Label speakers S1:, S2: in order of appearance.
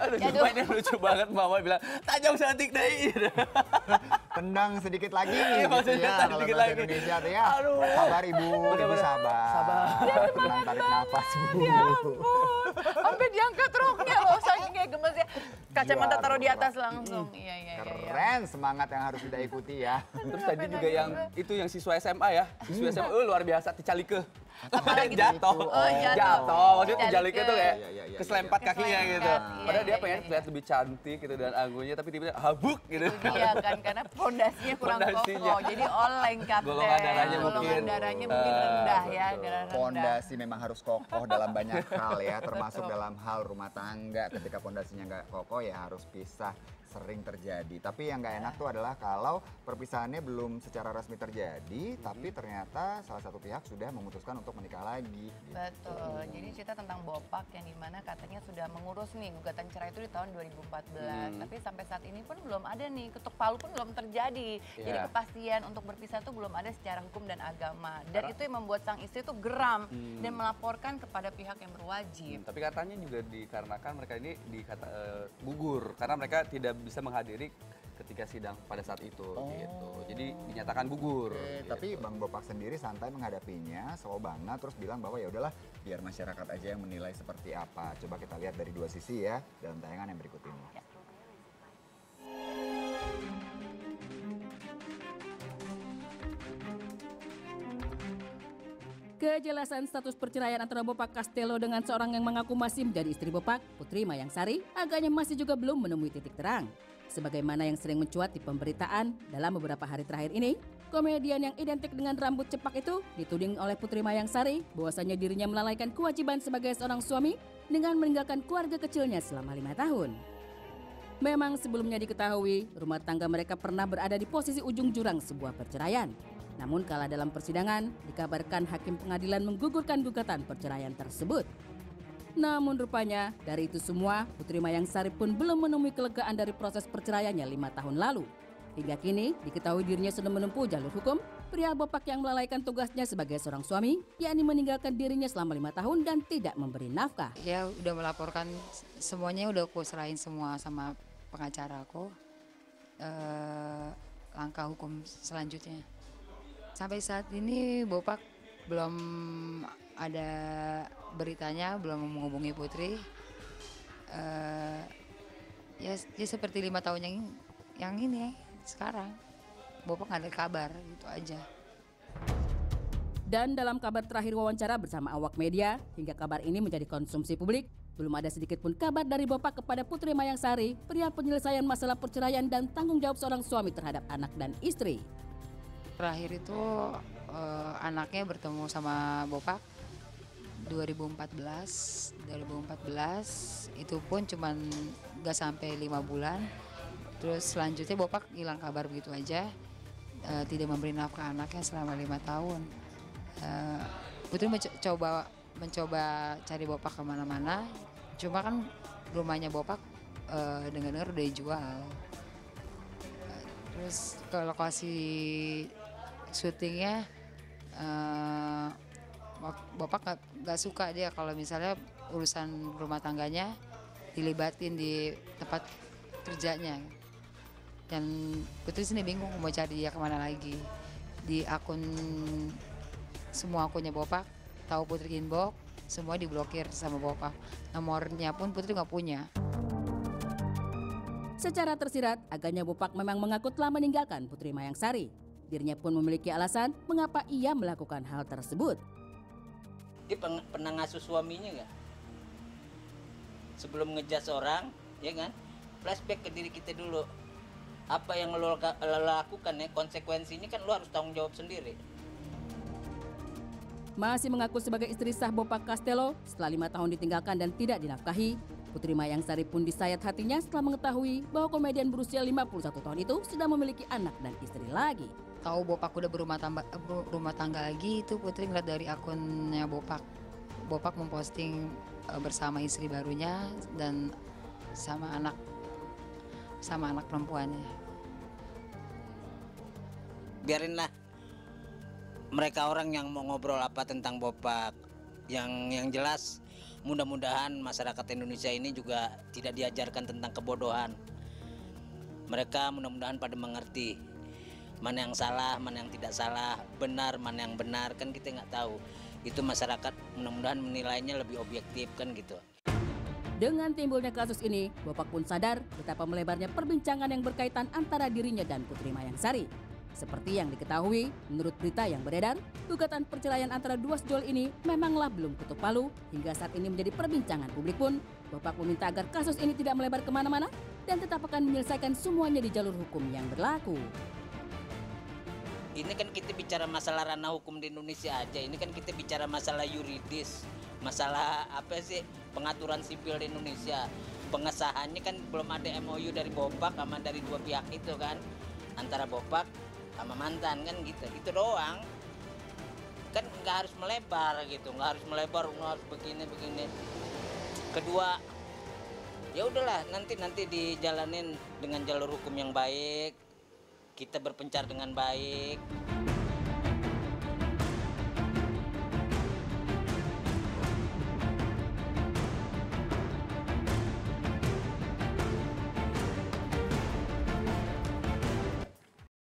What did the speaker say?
S1: Lucu, lucu banget Mama bilang, tajam cantik deh.
S2: Tendang sedikit lagi
S1: Iya,
S2: gitu
S1: maksudnya
S2: ya,
S1: sedikit
S2: kalau bahasa
S1: lagi.
S2: Indonesia tuh ya.
S1: Aduh.
S2: Sabar ibu, ibu sabar. Tenang, tarik nafas bu.
S3: Ya ampun, sampai diangkat roknya loh, saking kayak gemes ya. Kacamata taruh di atas langsung. Iya.
S2: Keren, semangat yang harus kita ikuti ya.
S1: Terus tadi juga yang itu yang siswa SMA ya. Siswa SMA luar biasa ticalike.
S3: Apalagi
S1: jatuh.
S3: jatuh.
S1: Maksudnya ticalike tuh kayak
S2: Iya.
S1: keselempet kakinya gitu.
S3: Keselempet,
S1: Padahal dia
S3: iya,
S1: pengen
S3: iya.
S1: terlihat lebih cantik gitu dan anggunnya tapi tiba-tiba habuk gitu.
S3: Iya kan, karena fondasinya kurang
S1: Fondasinya.
S3: kokoh. Jadi oleng Kapten.
S1: Golongan darahnya
S3: Golongan
S1: mungkin.
S3: darahnya mungkin rendah ya.
S1: Betul.
S3: Darah rendah.
S2: Pondasi memang harus kokoh dalam banyak hal ya, termasuk dalam hal rumah tangga. Ketika pondasinya nggak kokoh ya harus pisah, sering terjadi. Tapi yang nggak enak tuh adalah kalau perpisahannya belum secara resmi terjadi, tapi ternyata salah satu pihak sudah memutuskan untuk menikah lagi. gitu.
S3: Betul, jadi cerita tentang Bopak yang dimana katanya sudah mengurus nih gugatan cerai itu di tahun 2014. Tapi sampai saat ini pun belum ada nih, ketuk palu pun belum terjadi. Jadi
S1: Iya.
S3: kepastian untuk berpisah itu belum ada secara hukum dan agama. Dan itu yang membuat sang istri itu geram dan melaporkan kepada pihak yang berwajib.
S1: Tapi katanya juga dikarenakan mereka ini gugur karena mereka tidak bisa menghadiri ketika sidang pada saat itu gitu. Jadi dinyatakan gugur.
S2: Oke,
S1: gitu.
S2: tapi Bang Bopak sendiri santai menghadapinya, slow banget, terus bilang bahwa ya udahlah biar masyarakat aja yang menilai seperti apa. Coba kita lihat dari dua sisi ya dalam tayangan yang berikut ini.
S3: Ya.
S4: Kejelasan status perceraian antara Bopak Castello dengan seorang yang mengaku masih menjadi istri Bopak, Putri Mayangsari, agaknya masih juga belum menemui titik terang. Sebagaimana yang sering mencuat di pemberitaan dalam beberapa hari terakhir ini, komedian yang identik dengan rambut cepak itu dituding oleh Putri Mayangsari bahwasanya dirinya melalaikan kewajiban sebagai seorang suami dengan meninggalkan keluarga kecilnya selama 5 tahun. Memang sebelumnya diketahui rumah tangga mereka pernah berada di posisi ujung jurang sebuah perceraian. Namun kala dalam persidangan, dikabarkan hakim pengadilan menggugurkan gugatan perceraian tersebut. Namun rupanya dari itu semua, Putri Mayangsari pun belum menemui kelegaan dari proses perceraiannya 5 tahun lalu. Hingga kini diketahui dirinya sudah menempuh jalur hukum, pria Bopak yang melalaikan tugasnya sebagai seorang suami, yakni meninggalkan dirinya selama 5 tahun dan tidak memberi nafkah.
S5: Ya udah melaporkan semuanya, udah aku serahin semua sama pengacara aku. Langkah hukum selanjutnya. Sampai saat ini Bopak belum ada beritanya, belum menghubungi Putri. Ya seperti 5 tahun yang ini sekarang. Bopak nggak ada kabar, gitu aja.
S4: Dan dalam kabar terakhir wawancara bersama awak media, hingga kabar ini menjadi konsumsi publik, belum ada sedikit pun kabar dari Bopak kepada Putri Mayangsari, pria penyelesaian masalah perceraian dan tanggung jawab seorang suami terhadap anak dan istri.
S5: Terakhir itu anaknya bertemu sama Bopak 2014 itu pun cuman gak sampai 5 bulan. Terus selanjutnya Bopak hilang kabar begitu aja, tidak memberi nafkah anaknya selama 5 tahun. Putri mencoba cari Bopak kemana-mana, cuma kan rumahnya Bopak dengar-dengar udah dijual. Terus ke lokasi syutingnya, Bapak gak suka dia kalau misalnya urusan rumah tangganya dilibatin di tempat kerjanya. Dan Putri sini bingung mau cari dia kemana lagi. Di semua akunnya Bapak, tahu Putri inbox, semua diblokir sama Bapak. Nomornya pun Putri gak punya.
S4: Secara tersirat, agaknya Bopak memang mengaku telah meninggalkan Putri Mayangsari. Dirinya pun memiliki alasan mengapa ia melakukan hal tersebut.
S6: Dia pernah ngasuh suaminya nggak? Sebelum ngejudge orang, ya kan? Flashback ke diri kita dulu. Apa yang lo lakukan ya, konsekuensinya kan lo harus tanggung jawab sendiri.
S4: Masih mengaku sebagai istri sah Bopak Castello, setelah 5 tahun ditinggalkan dan tidak dinafkahi, Putri Mayangsari pun disayat hatinya setelah mengetahui bahwa komedian berusia 51 tahun itu sudah memiliki anak dan istri lagi.
S5: Tahu Bopak udah berumah tangga lagi, itu Putri ngeliat dari akunnya Bopak. Bopak memposting bersama istri barunya dan sama anak perempuannya.
S6: Biarinlah mereka orang yang mau ngobrol apa tentang Bopak. Yang jelas mudah-mudahan masyarakat Indonesia ini juga tidak diajarkan tentang kebodohan. Mereka mudah-mudahan pada mengerti mana yang salah, mana yang tidak salah, benar mana yang benar, kan kita nggak tahu. Itu masyarakat mudah-mudahan menilainya lebih objektif kan gitu.
S4: Dengan timbulnya kasus ini, Bopak pun sadar betapa melebarnya perbincangan yang berkaitan antara dirinya dan Putri Mayangsari. Seperti yang diketahui, menurut berita yang beredar, gugatan perceraian antara dua sejoli ini memanglah belum ketuk palu. Hingga saat ini menjadi perbincangan publik pun, Bopak meminta agar kasus ini tidak melebar kemana-mana dan tetap akan menyelesaikan semuanya di jalur hukum yang berlaku.
S6: Ini kan kita bicara masalah ranah hukum di Indonesia aja. Ini kan kita bicara masalah yuridis, masalah apa sih pengaturan sipil di Indonesia. Pengesahannya kan belum ada MOU dari Bopak sama dari dua pihak itu kan, antara Bopak sama mantan kan gitu. Itu doang. Kan nggak harus melebar gitu, nggak harus melebar, nggak harus begini. Kedua, ya udahlah nanti dijalanin dengan jalur hukum yang baik. Kita berpencar dengan baik.